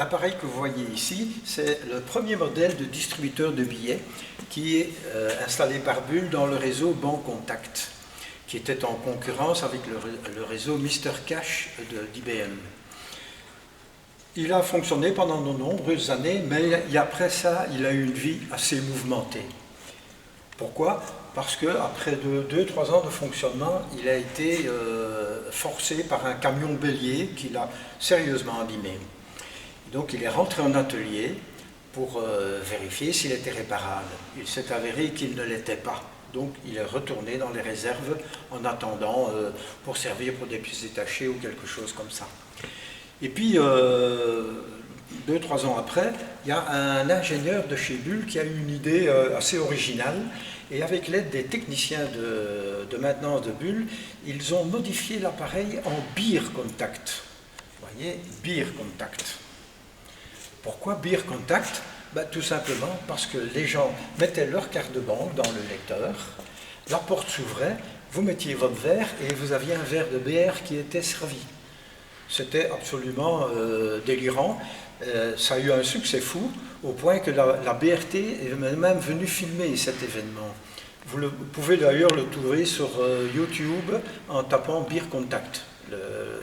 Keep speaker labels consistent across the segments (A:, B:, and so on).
A: L'appareil que vous voyez ici, c'est le premier modèle de distributeur de billets qui est installé par Bull dans le réseau Bancontact, qui était en concurrence avec le réseau Mr Cash d'IBM. Il a fonctionné pendant de nombreuses années, mais après ça, il a eu une vie assez mouvementée. Pourquoi? Parce qu'après 2-3 ans de fonctionnement, il a été forcé par un camion bélier qui l'a sérieusement abîmé. Donc il est rentré en atelier pour vérifier s'il était réparable. Il s'est avéré qu'il ne l'était pas. Donc il est retourné dans les réserves en attendant pour servir pour des pièces détachées ou quelque chose comme ça. Et puis 2-3 ans après, il y a un ingénieur de chez Bull qui a eu une idée assez originale. Et avec l'aide des techniciens de maintenance de Bull, ils ont modifié l'appareil en Beer Contact. Vous voyez, Beer Contact. Pourquoi Beer Contact? Tout simplement parce que les gens mettaient leur carte de banque dans le lecteur, la porte s'ouvrait, vous mettiez votre verre et vous aviez un verre de bière qui était servi. C'était absolument délirant. Ça a eu un succès fou, au point que la BRT est même venue filmer cet événement. Vous pouvez d'ailleurs le trouver sur YouTube en tapant Beer Contact.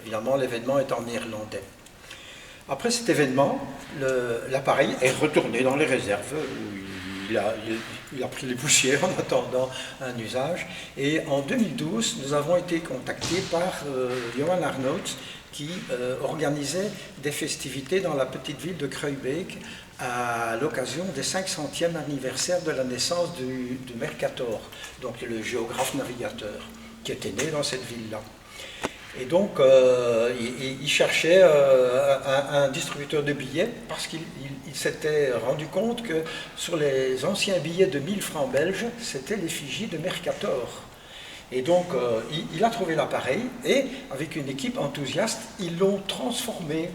A: Évidemment, l'événement est en néerlandais. Après cet événement, l'appareil est retourné dans les réserves, où il a pris les poussières en attendant un usage. Et en 2012, nous avons été contactés par Johan Arnouds, qui organisait des festivités dans la petite ville de Kruijbeek à l'occasion des 500e anniversaire de la naissance du Mercator, donc le géographe navigateur, qui était né dans cette ville-là. Et donc, il cherchait un distributeur de billets parce qu'il s'était rendu compte que sur les anciens billets de 1000 francs belges, c'était l'effigie de Mercator. Et donc, il a trouvé l'appareil et, avec une équipe enthousiaste, ils l'ont transformé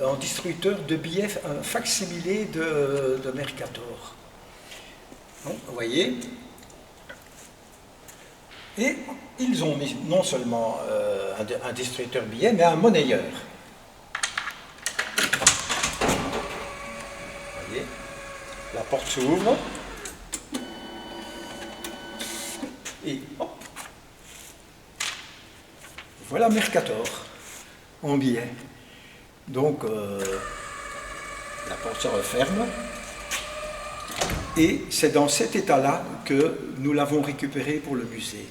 A: en distributeur de billets, un facsimilé de Mercator. Donc, vous voyez. Et ils ont mis non seulement un distributeur de billets, mais un monnayeur. Vous voyez, la porte s'ouvre. Et hop, voilà Mercator en billet. Donc la porte se referme. Et c'est dans cet état-là que nous l'avons récupéré pour le musée.